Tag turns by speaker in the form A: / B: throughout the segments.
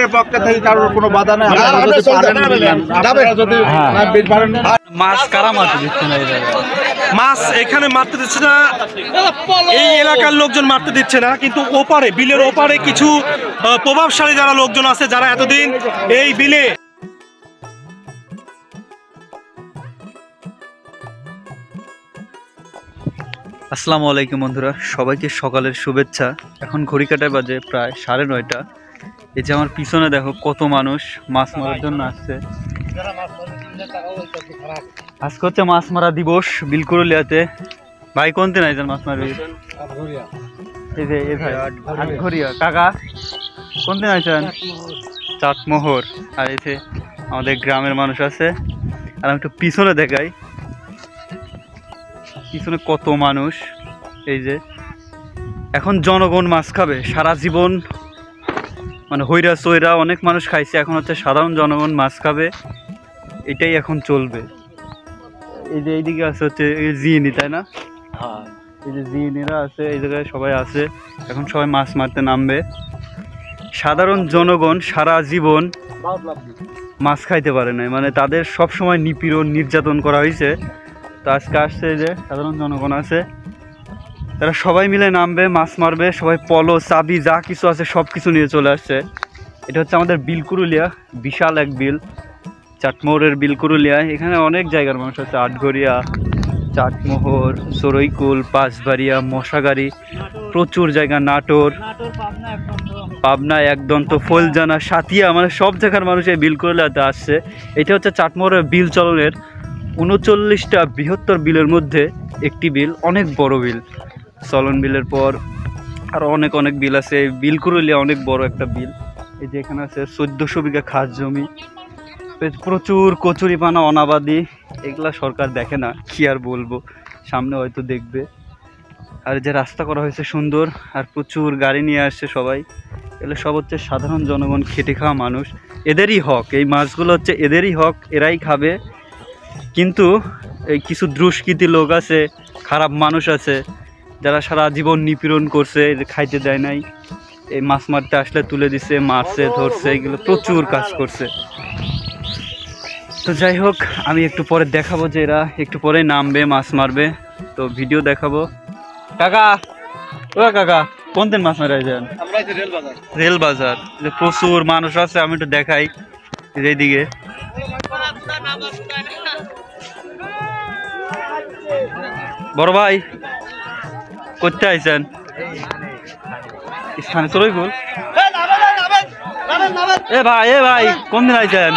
A: সরকারের পক্ষ থেকে কারোর কোনো বাধা নেই।
B: মাছ কারা মারতে দিচ্ছে না? মাছ এখানে মারতে দিচ্ছে না, এই এলাকার লোকজন মারতে দিচ্ছে না, কিন্তু ওপারে বিলের ওপারে কিছু প্রভাবশালী যারা লোকজন আছে, যারা এতদিন এই বিলে
C: আসসালামু আলাইকুম বন্ধুরা, সবাইকে সকালের শুভেচ্ছা। এখন ঘড়ি কাটায় বাজে প্রায় 9:30। এই যে আমার পিছনে দেখো কত মানুষ মাছ মারার জন্য আসছে। আজকে হচ্ছে মাছ মারা দিবস বিলকুরুলিয়াতে। ভাই কোন দিন আইছেন মাছ মারবি? এই যে এই ভাই আটঘরিয়া কাকা কোন দিন আইছেন? চাটমোহর। আর এই যে আমাদের গ্রামের মানুষ আছে। আর আমি একটু পিছনে দেখাই, পিছনে কত মানুষ। এই যে এখন জনগণ মাছ খাবে, সারা জীবন মানে হইরা সইরা অনেক মানুষ খাইছে, এখন হচ্ছে সাধারণ জনগণ মাছ খাবে, এটাই এখন চলবে। এই যে এইদিকে আছে হচ্ছে জিএনি, তাই না? হ্যাঁ, এই যে জিএনিরা আছে এই জায়গায় সবাই আছে, এখন সবাই মাছ মারতে নামবে। সাধারণ জনগণ সারা জীবন মাছ খাইতে পারে নাই, মানে তাদের সব সময় নিপীড়ন নির্যাতন করা হয়েছে। তো আজকে আসছে যে সাধারণ জনগণ আছে, তারা সবাই মিলে নামবে, মাছ মারবে, সবাই পলো চাবি যা কিছু আছে সব কিছু নিয়ে চলে আসছে। এটা হচ্ছে আমাদের বিলকুরুলিয়া, বিশাল এক বিল, চাটমোহরের বিলকুরুলিয়া। এখানে অনেক জায়গার মানুষ আছে, আটঘরিয়া, চাটমোহর, সরইকুল, পাঁচবাড়িয়া, মশাগাড়ি, প্রচুর জায়গা, নাটোর, পাবনা, একদন্ত, ফলজানা, সাতিয়া, মানে সব জায়গার মানুষ এই বিলকুরুলিয়াতে আসছে। এটা হচ্ছে চাটমোহরের বিল চলনের 39টা বৃহত্তর বিলের মধ্যে একটি বিল, অনেক বড় বিল। চলন বিলের পর আরও অনেক অনেক বিল আছে। বিলকুরুলিয়া অনেক বড় একটা বিল। এই যে এখানে আছে 1400 বিঘা খাস জমি, প্রচুর কচুরিপানা, অনাবাদি। এগুলা সরকার দেখে না, কি আর বলবো, সামনে হয়তো দেখবে। আর যে রাস্তা করা হয়েছে সুন্দর, আর প্রচুর গাড়ি নিয়ে আসছে সবাই। এগুলো সব হচ্ছে সাধারণ জনগণ, খেটে খাওয়া মানুষ, এদেরই হক। এই মাছগুলো হচ্ছে এদেরই হক, এরাই খাবে। কিন্তু এই কিছু দুষ্কৃতী লোক আছে, খারাপ মানুষ আছে, যারা সারা জীবন নিপীড়ন করছে, খাইতে দেয় নাই, এই মাছ মারতে আসলে তুলে দিছে, মারছে, ধরছে, এগুলো প্রচুর কাজ করছে। তো যাই হোক, আমি একটু পরে দেখাবো যে এরা একটু পরে নামবে, মাছ মারবে, তো ভিডিও দেখাবো। কাকা, ও কাকা কোন দিন মাছ মারা যান? রেল বাজার, প্রচুর মানুষ আছে, আমি একটু দেখাই এইদিকে। বড় ভাই করতে আইছেন? স্থানে চলই গুল। এ ভাই কোন দিন আইছেন?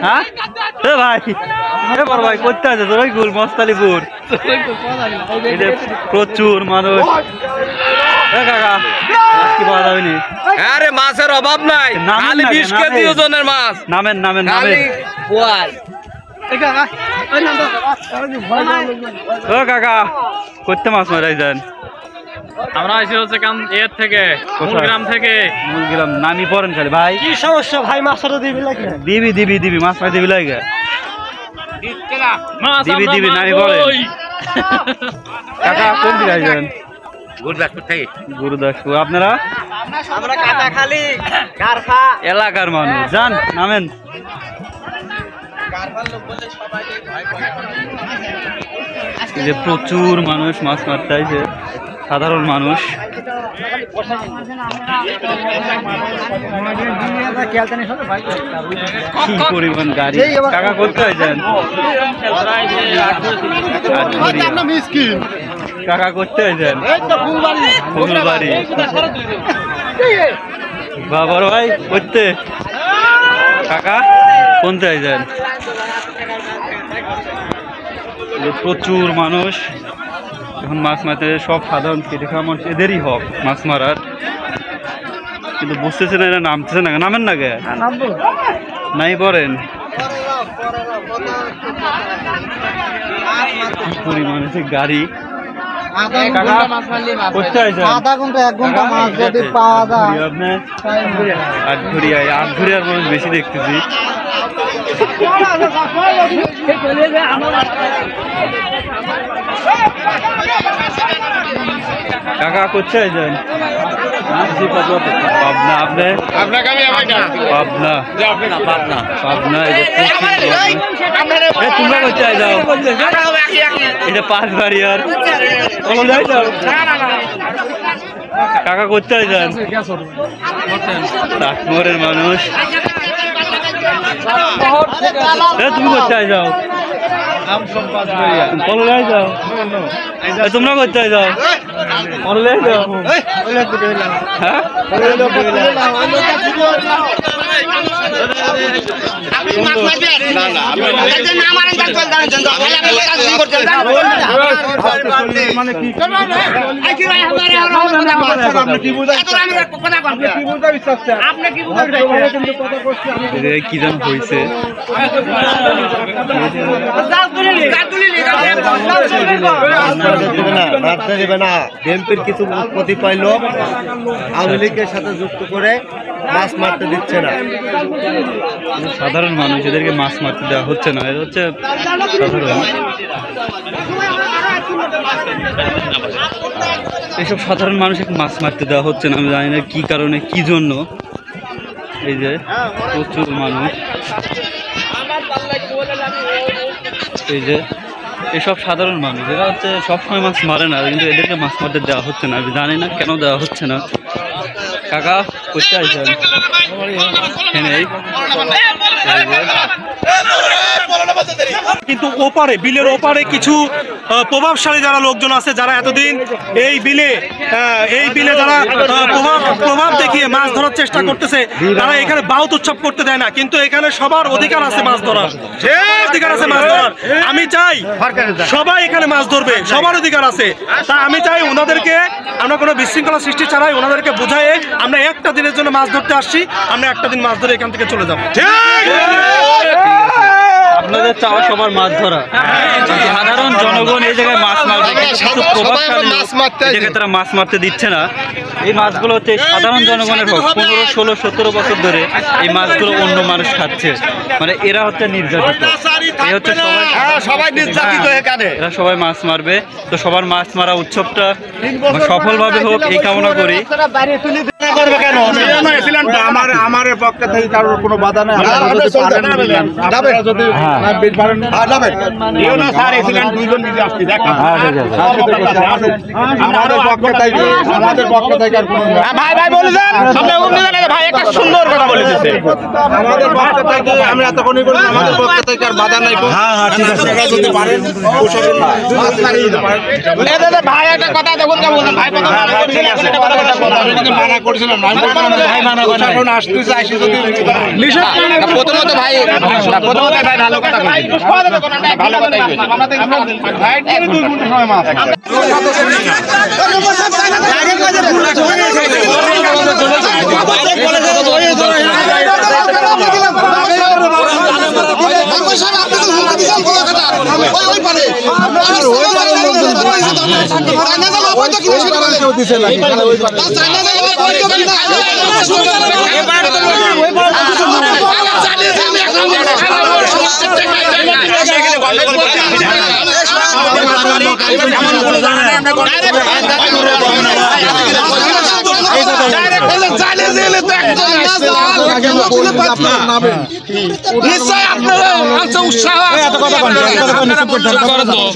C: হ্যাঁ এ ভাই, এ বড় ভাই করতে আছে চলই গুল, মস্তালিপুর। প্রচুর মানুষ। কাকা কি পাওয়া যাবে নি?
D: আরে মাছের অভাব নাই, খালি 20 কেজি ওজনের মাছ।
C: নামেন নামেন নামেন। ও কাকা করতে মাছ মারাই যান?
D: আমরা আইছি হচ্ছে এর থেকে, মূলগ্রাম থেকে।
C: মূলগ্রাম নামি পড়েন খালি। ভাই
B: কি সমস্যা ভাই? মাছটা দিবি লাগে?
C: দিবি মাছ মাছ দিবি লাগে, দিবি নামি পড়েন। কাকা কোন দিকে আইছেন?
D: গুরুদাসপুর থেকে।
C: গুরুদাসপুর। আপনারা?
B: আমরা কাটাখালী গারফা
C: এলাকার মানুষ। যান নামেন। এই যে প্রচুর মানুষ মাছ মারতে আইছে, সাধারণ মানুষ। কি পরিমাণ গাড়ি। কাকা করতে আইছেন? কাকা করতে আইছেন? ফুলবাড়ি। বাবার ভাই করতে। কাকা কোনতে আইছেন? প্রচুর মানুষ এখন মাছ মারতে। সব সাধারণ খেটে খাওয়া মানুষ, এদেরই হক মাছ মারার, কিন্তু বুঝতেছে না, এরা নামতেছে না। নামেন না গে? নাই পড়েন। কি পরিমাণ গাড়ি। আটঘরিয়ার মানুষ বেশি দেখতেছি। কাকা করছে যান? পাবনা আপনি পাবনা পাবনা তোমরা কোথায় যাও এটা পাঁচ বাড়ি আর কাকা কোথায় যান চাটমোহরের মানুষ তুমি কোথায় যাও কলকাতায় যাও তোমরা কোথায় যাও অনলাইন যাও হ্যাঁ কি জান হয়েছে
A: বিএনপির কিছু কতিপয় লোক আওয়ামী লীগের সাথে যুক্ত করে মাছ মারতে দিচ্ছে না।
C: সাধারণ মানুষ এদেরকে মাছ মারতে দেওয়া হচ্ছে না, এটা হচ্ছে সাধারণ। এইসব সাধারণ মানুষকে মাছ মারতে দেওয়া হচ্ছে না, আমি জানি না কি কারণে কি জন্য। এই যে প্রচুর মানুষ, এই যে এসব সাধারণ মানুষ, এরা হচ্ছে সবসময় মাছ মারে না, কিন্তু এদেরকে মাছ মারতে দেওয়া হচ্ছে না, আমি জানি না কেন দেওয়া হচ্ছে না। কাকা কোথায় আছেন?
B: কিন্তু ওপারে বিলের ওপারে কিছু প্রভাবশালী যারা লোকজন আছে, যারা এতদিন এই বিলে যারা প্রভাব দেখিয়ে মাছ ধরার চেষ্টা করতেছে, তারা এখানে বাউত উৎসব করতে দেয় না। কিন্তু এখানে সবার অধিকার আছে মাছ ধরার, অধিকার আছে মাছ ধরার। আমি চাই সবাই এখানে মাছ ধরবে, সবার অধিকার আছে। তা আমি চাই ওনাদেরকে, আমরা কোনো বিশৃঙ্খলা সৃষ্টি ছাড়াই ওনাদেরকে বোঝাই, আমরা একটা দিনের জন্য মাছ ধরতে আসছি, আমরা একটা দিন মাছ ধরে এখান থেকে চলে যাবো।
C: আপনাদের চাওয়া সবার মাছ ধরা, সাধারণ জনগণ এই জায়গায় মাছ মারবে, কিন্তু প্রভাবশালী তারা মাছ মারতে দিচ্ছে না। এই মাছগুলো হচ্ছে সাধারণ জনগণের হোক, 15, 16, 17 বছর ধরে এই মাছগুলো অন্য মানুষ খাচ্ছে, মানে এরা হচ্ছে নির্যাতিত, এই হচ্ছে সবাই নির্যাতিত, এরা সবাই মাছ মারবে। তো সবার মাছ মারা উৎসবটা সফলভাবে হোক এই কামনা করি।
A: আমার পক্ষে থেকে কারোর কোনো বাধা নেই। আমাদের পক্ষে থেকে আমি এতক্ষণই বলি, আমাদের পক্ষ থেকে আর বাধা নাই। যদি পারেন ভাই একটা কথা দেখুন, মানা করেছিলাম প্রথমত ভাই ভালো কথা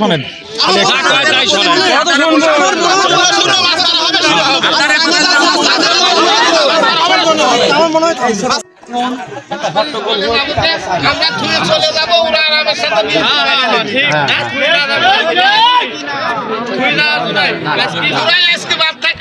A: শোনেন আমরা ধুয়ে চলে যাবো, ওরা আরামের সাথে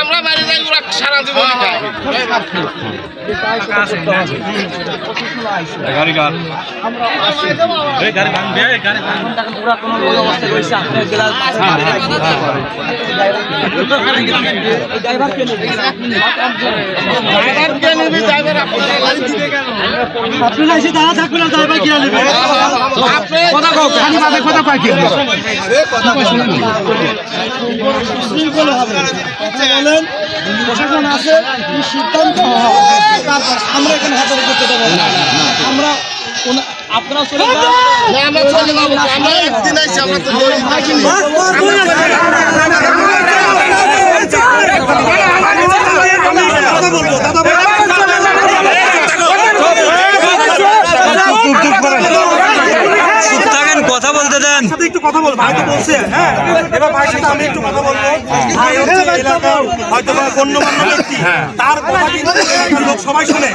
A: আমরা বাড়ি যাই, ওরা সারা জীবন প্রশাসন আছে, সিদ্ধান্ত আমরা এখানে হাতে করতে দেবো না। আমরা আপনারা চলে আমরা চলে যাবো, আমরা একদিন আইছি, আমরা তো
B: কথা বলবো, ভাই হচ্ছে এলাকার হয়তো বা গণ্যমান্য ব্যক্তি, তার কথা কিন্তু এলাকার লোক সবাই শুনে,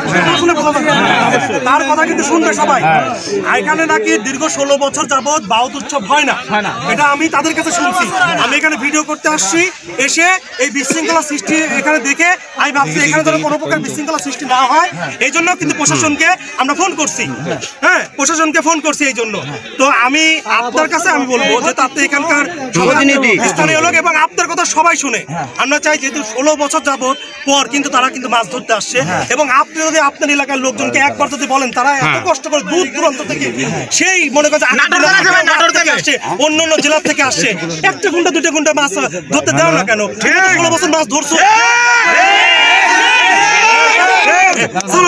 B: তার কথা কিন্তু শুনবে সবাই। এখানে নাকি দীর্ঘ 16 বছর যাবৎ বাউত উৎসব হয় না, এটা আমি তাদের কাছে শুনছি। আমি এখানে ভিডিও করতে আসছি, এসে এই বিশৃঙ্খলা সৃষ্টি এখানে দেখে আমি ভাবছি এখানে যেন কোনো প্রকার বিশৃঙ্খলা সৃষ্টি না হয়, এই জন্য কিন্তু প্রশাসনকে আমরা ফোন করছি। হ্যাঁ, প্রশাসনকে ফোন করছি এই জন্য। তো আমি আপনার কাছে আমি বলবো যে তাতে এখানকার স্থানীয় লোক এবং আপনার কথা সবাই শুনে, আমরা চাই যেহেতু 16 বছর যাবত পর কিন্তু তারা কিন্তু মাছ ধরতে আসছে, এবং আপনি যদি আপনার এলাকার লোকজনকে একবার যদি বলেন, তারা এত কষ্ট করে দূর দূরান্ত থেকে সেই মনে করেন আসছে, অন্য অন্য জেলা থেকে আসছে, একটা ঘন্টা 2 ঘন্টা মাছ ধরতে দেও না কেন? 16 বছর মাছ ধরছো,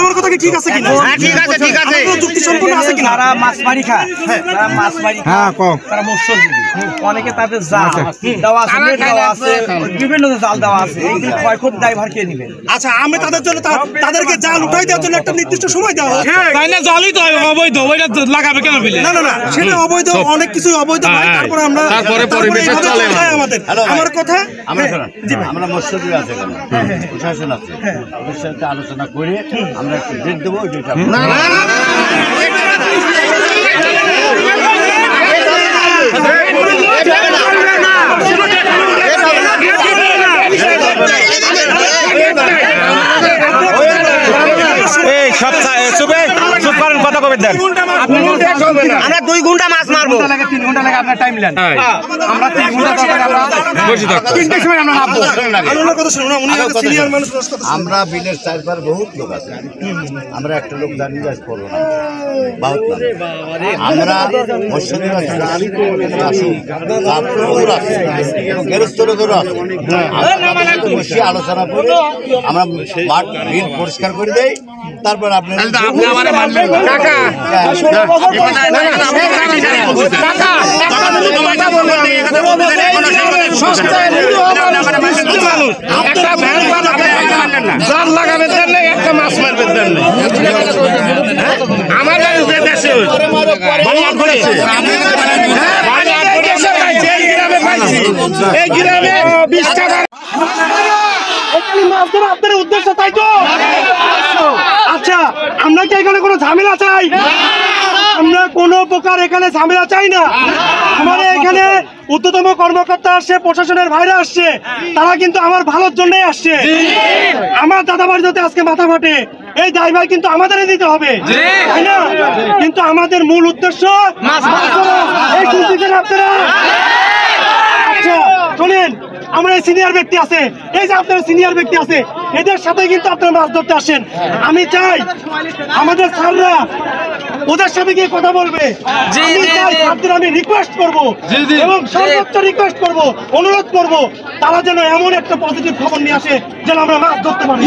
B: আমার কথা কি ঠিক আছে কিনা? ঠিক আছে, ঠিক আছে, যুক্তি সম্পূর্ণ আছে কিনা?
A: তারা মাছ মারি খায়, তারা মাছ মারি খায়, তারা মৎস্যজীবী, অনেকে তাদের জাল দেওয়া আছে, নেট দেওয়া আছে, বিভিন্ন জাল দেওয়া আছে, এইগুলো ক্ষয়ক্ষতি ড্রাইভার কে নিবে?
B: আচ্ছা, আমি তাদের জন্য তাদেরকে জাল উঠাই দেওয়ার জন্য একটা নির্দিষ্ট সময় দেওয়া হোক।
E: তাই না, জালই তো অবৈধ, ওইটা লাগাবে কেন বিলে?
B: না না না, সেটা অবৈধ, অনেক কিছু অবৈধ হয়, তারপরে আমরা পরিবেশে চলে আমাদের। আমার কথা
F: আমরা মৎস্যজীবী আছে, প্রশাসন আছে, ওদের সাথে আলোচনা করে আমরা একটু ডেট দেবো।
A: আমরা 2 ঘন্টা মাছ মারবো, 3 ঘন্টা লাগে আপনার টাইম নেন, আমরা 3 ঘন্টা
F: আমরা বিলের চারবার বহুত লোক আছে, আমরা একটা লোক জানি যাস করবো না, বহুত না। আমরা মৎস্যজীবী গেরস্থ লোকেরও আছে, বসে আলোচনা করে আমরা মাঠ বিল পরিষ্কার করে দেই, তারপর আপনি
E: জাল লাগাবে দেন না, একটা মাছ মারবে দেন না। আমার দেশে এই গ্রামে 20 টাকা
B: আপনার উদ্দেশ্য, তাই তো? আচ্ছা, আমরা কি এখানে কোনো ঝামেলা চাই? আমরা কোনো প্রকার এখানে ঝামেলা চাই না। আমাদের এখানে ঊর্ধ্বতম কর্মকর্তা আসছে, প্রশাসনের ভাইরা আসছে, তারা কিন্তু আমার ভালোর জন্যই আসছে। আমার দাদাবাড়ি যদি আজকে মাথা ফাটে, এই দায়ভার কিন্তু আমাদেরই দিতে হবে, তাই না? কিন্তু আমাদের মূল উদ্দেশ্য এই শুনতেছেন আপনারা? আচ্ছা শোনেন, আমরা সিনিয়র ব্যক্তি আছে, এই যে আপনার সিনিয়র ব্যক্তি আছে, এদের সাথে কিন্তু আপনারা মাছ ধরতে আসেন। আমি চাই আমাদের স্যাররা ওদের সাথে গিয়ে কথা বলবে। আমি রিকোয়েস্ট করবো এবং সর্বোচ্চ রিকোয়েস্ট করবো, অনুরোধ করবো, তারা যেন এমন একটা পজিটিভ খবর নিয়ে আসে যেন আমরা মাছ ধরতে পারি।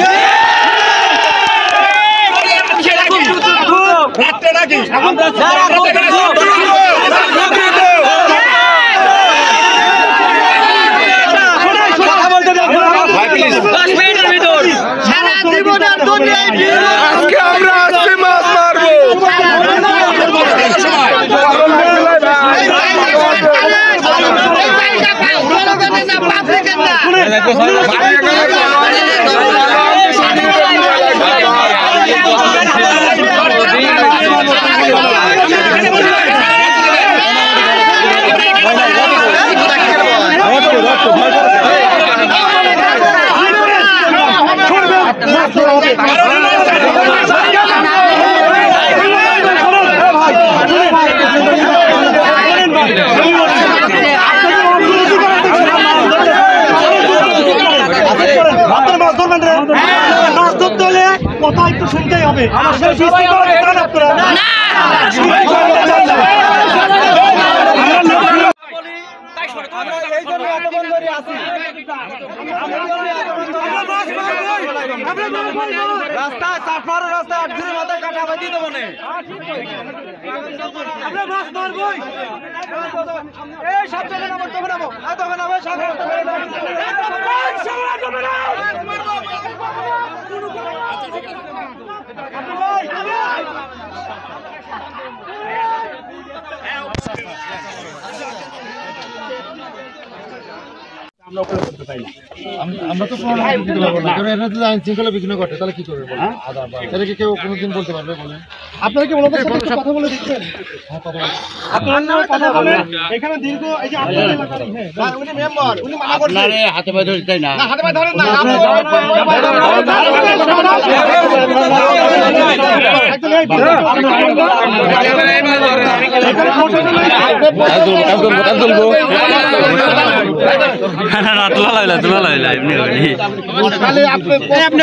E: আজকে আমরা আসছি মাছ মারবো। মাছ ধরতে হলে কথা একটু শুনতেই হবে।
A: রাস্তায় চাটমার রাস্তায় 8 দিনের মাথায় কাটা বাজি দেবো না, আমরা মাছ মারবই। এই সব জায়গায় নামো, তবে নামো, তবে নামো,
G: আমরা তো দিতে পারবো না, কারণ এটা যদি আইন শৃঙ্খলা বিঘ্ন ঘটে তাহলে কি করবে? এটা কি কেউ কোনোদিন বলতে পারবে? বলেন
E: আপনারা কি ওনাদের সাথে একটু কথা বলে দিচ্ছেন? আপনারা কথা বলেন। এখানে দীর্ঘ এই যে আপনাদের এলাকার উনি মেম্বার, উনি মানা করছে।
F: আপনারে হাতে পায়ে ধরে তাই না?
E: না হাতে পায়ে ধরেন না।
C: না তোলা লাইলা এমনি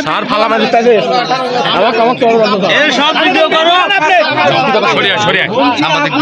B: সার ফালা মাঝে তাকে
C: সব ভিডিও করো
D: সরিয়া সাংবাদিক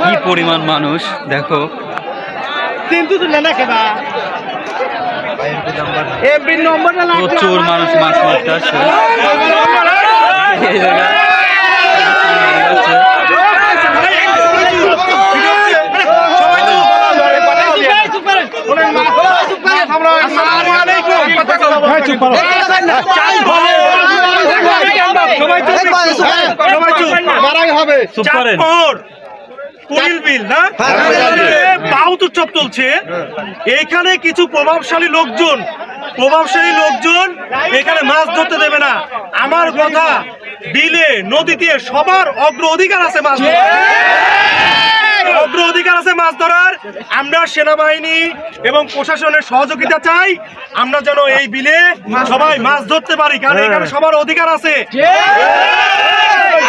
C: কি পরিমাণ মানুষ দেখো। প্রচুর মানুষ মাছ মারতে আসছে এই জায়গায়।
B: বাউত উৎসব চলছে, এখানে কিছু প্রভাবশালী লোকজন এখানে মাছ ধরতে দেবে না। আমার কথা, বিলে নদীতে সবার অগ্র অধিকার আছে মাছ ধরার। আমরা সেনাবাহিনী এবং প্রশাসনের সহযোগিতা চাই, আমরা যেন এই বিলে সবাই মাছ ধরতে পারি, কারণ এখানে সবার অধিকার আছে।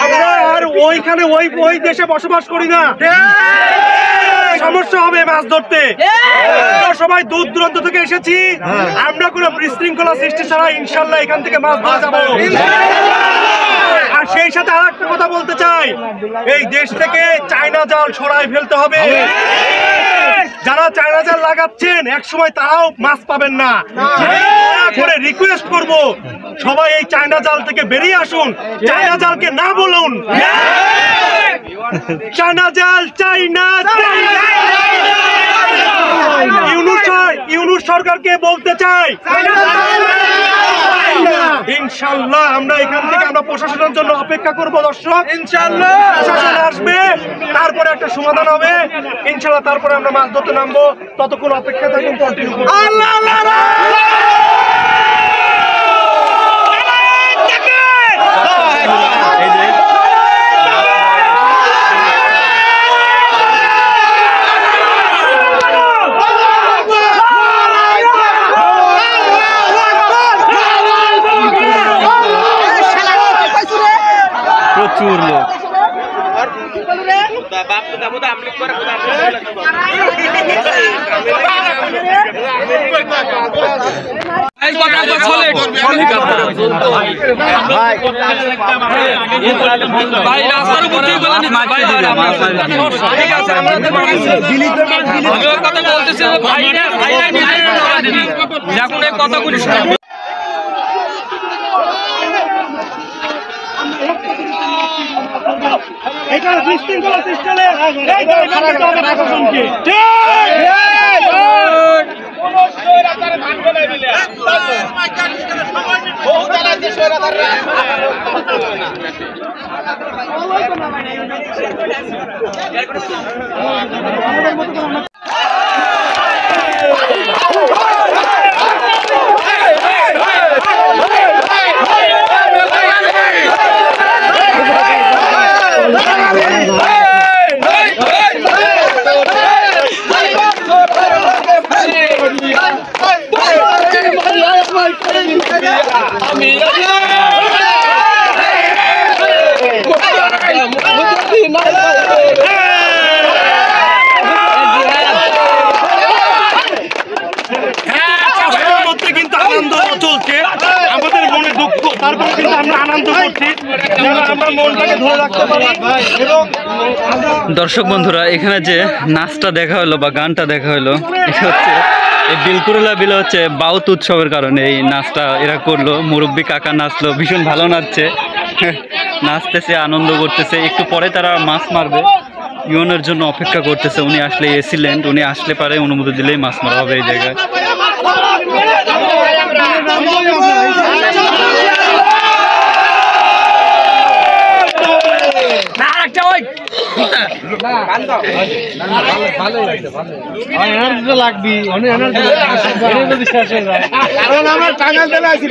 B: আমরা আর ওইখানে ওই দেশে বসবাস করি না, সমস্যা হবে মাছ ধরতে। আমরা সবাই দূর দূরান্ত থেকে এসেছি, আমরা কোনো বিশৃঙ্খলা সৃষ্টি ছাড়া ইনশাল্লাহ এখান থেকে মাছ ধরা যাবো। আর সেই সাথে আর একটা কথা বলতে চাই, এই দেশ থেকে চায়না জাল সরাই ফেলতে হবে। যারা চায়না জাল লাগাচ্ছেন একসময় তারাও মাছ পাবেন না। করে রিকোয়েস্ট করব, সবাই এই চায়না জাল থেকে বেরিয়ে আসুন, চায়না জালকে না বলুন। চায়না জাল চাই না। ইউনূস সরকারকে বলতে চাই, ইনশাল্লাহ আমরা এখান থেকে আমরা প্রশাসনের জন্য অপেক্ষা করব। দর্শক, ইনশাল্লাহ প্রশাসন আসবে, তারপরে একটা সমাধান হবে ইনশাল্লাহ, তারপরে আমরা মাছ ধরতে নামবো। ততক্ষণ অপেক্ষা থাকুন, কন্টিনিউ করুন।
C: প্রচুর লোক।
E: এখানে বিশৃঙ্খলা সৃষ্টি হলে প্রশাসনকে
B: মধ্যে কিন্তু আনন্দ চলছে, আমাদের মনে দুঃখ, তারপরে কিন্তু আমরা আনন্দ করছি, আমরা মনটাকে ধরে রাখতে পারি। এবং
C: দর্শক বন্ধুরা, এখানে যে নাচটা দেখা হলো বা গানটা দেখা হলো, এটা হচ্ছে এই বিলকুরলা বিলে হচ্ছে বাউত উৎসবের কারণে এই নাচটা এরা করলো। মুরব্বী কাকা নাচলো, ভীষণ ভালো নাচছে, নাচতেছে, আনন্দ করতেছে। একটু পরে তারা মাছ মারবে, ইউনের জন্য অপেক্ষা করতেছে। উনি আসলে এসিলেন, উনি আসলে পারে অনুমতি দিলেই মাছ মারা হবে এই জায়গায়।
E: কারণ আমরা টাঙ্গাইল জেলায় আছি,